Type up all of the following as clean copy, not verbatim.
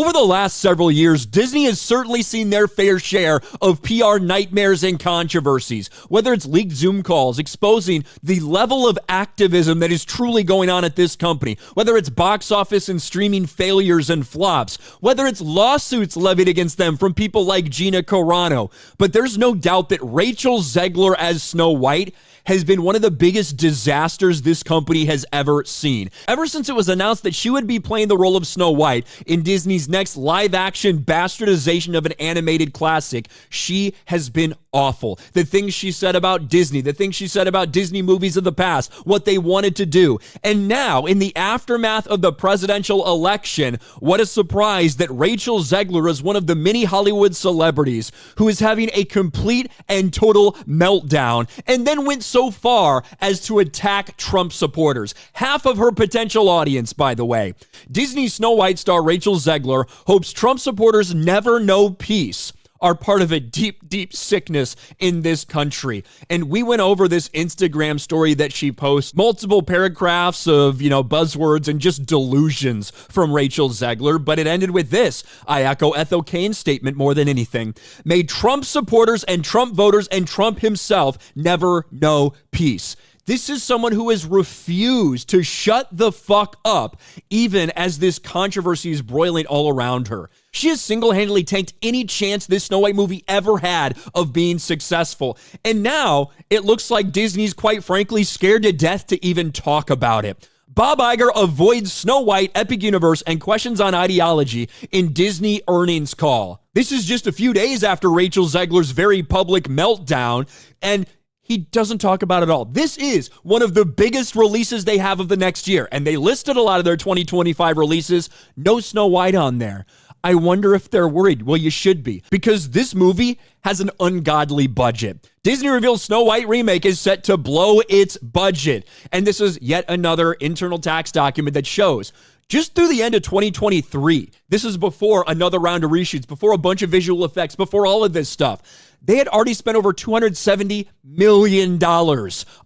Over the last several years, Disney has certainly seen their fair share of PR nightmares and controversies, whether it's leaked Zoom calls exposing the level of activism that is truly going on at this company, whether it's box office and streaming failures and flops, whether it's lawsuits levied against them from people like Gina Carano. But there's no doubt that Rachel Zegler as Snow White has been one of the biggest disasters this company has ever seen. Ever since it was announced that she would be playing the role of Snow White in Disney's next live-action bastardization of an animated classic, she has been awful. The things she said about Disney, the things she said about Disney movies of the past, what they wanted to do. And now, in the aftermath of the presidential election, what a surprise that Rachel Zegler is one of the many Hollywood celebrities who is having a complete and total meltdown, and then went so far as to attack Trump supporters. Half of her potential audience, by the way. Disney Snow White star Rachel Zegler hopes Trump supporters never know peace are part of a deep, deep sickness in this country. And we went over this Instagram story that she posts, multiple paragraphs of, buzzwords and just delusions from Rachel Zegler, but it ended with this. I echo Ethel Cain's statement more than anything. May Trump supporters and Trump voters and Trump himself never know peace. This is someone who has refused to shut the fuck up, even as this controversy is broiling all around her. She has single-handedly tanked any chance this Snow White movie ever had of being successful. And now it looks like Disney's quite frankly scared to death to even talk about it. Bob Iger avoids Snow White, Epic Universe, and questions on ideology in Disney earnings call. This is just a few days after Rachel Zegler's very public meltdown, and he doesn't talk about it all. This is one of the biggest releases they have of the next year, and they listed a lot of their 2025 releases. No Snow White on there. I wonder if they're worried. Well, you should be, because this movie has an ungodly budget. Disney reveals Snow White remake is set to blow its budget. And this is yet another internal tax document that shows just through the end of 2023, this is before another round of reshoots, before a bunch of visual effects, before all of this stuff, they had already spent over $270 million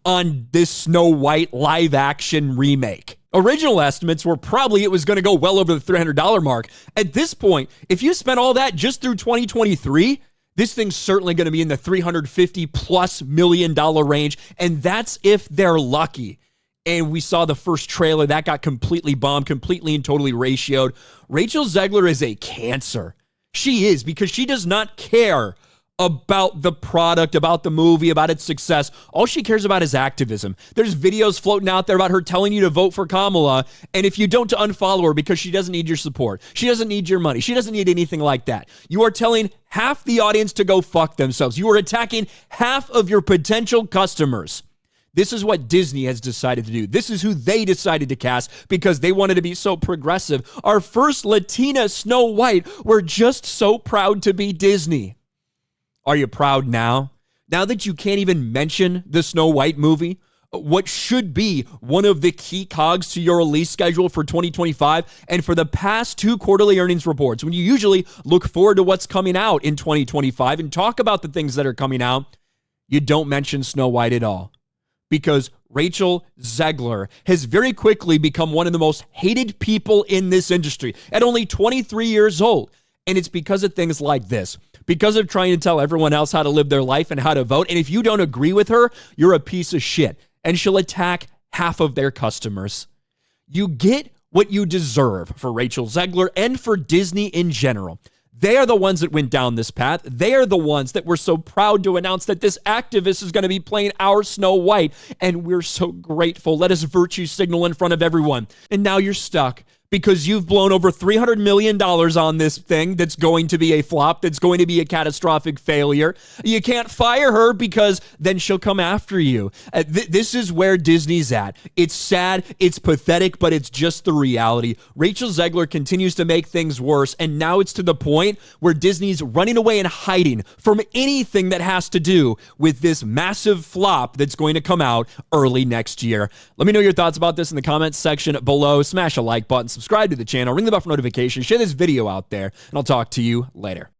on this Snow White live action remake. Original estimates were probably it was going to go well over the $300 mark. At this point, if you spent all that just through 2023, this thing's certainly going to be in the $350+ million range, and that's if they're lucky. And we saw the first trailer that got completely bombed, completely and totally ratioed. Rachel Zegler is a cancer. She is, because she does not care about the product, about the movie, about its success. All she cares about is activism. There's videos floating out there about her telling you to vote for Kamala, and if you don't, to unfollow her because she doesn't need your support. She doesn't need your money. She doesn't need anything like that. You are telling half the audience to go fuck themselves. You are attacking half of your potential customers. This is what Disney has decided to do. This is who they decided to cast because they wanted to be so progressive. Our first Latina Snow White. We're just so proud to be Disney. Are you proud now? Now that you can't even mention the Snow White movie, what should be one of the key cogs to your release schedule for 2025, and for the past 2 quarterly earnings reports, when you usually look forward to what's coming out in 2025 and talk about the things that are coming out, you don't mention Snow White at all. Because Rachel Zegler has very quickly become one of the most hated people in this industry at only 23 years old. And it's because of things like this, because of trying to tell everyone else how to live their life and how to vote. And if you don't agree with her, you're a piece of shit. And she'll attack half of their customers. You get what you deserve for Rachel Zegler and for Disney in general. They are the ones that went down this path. They are the ones that were so proud to announce that this activist is going to be playing our Snow White. And we're so grateful. Let us virtue signal in front of everyone. And now you're stuck because you've blown over $300 million on this thing that's going to be a flop, that's going to be a catastrophic failure. You can't fire her because then she'll come after you. This is where Disney's at. It's sad, it's pathetic, but it's just the reality. Rachel Zegler continues to make things worse, and now it's to the point where Disney's running away and hiding from anything that has to do with this massive flop that's going to come out early next year. Let me know your thoughts about this in the comments section below. Smash a like button, subscribe to the channel, ring the bell for notifications, share this video out there, and I'll talk to you later.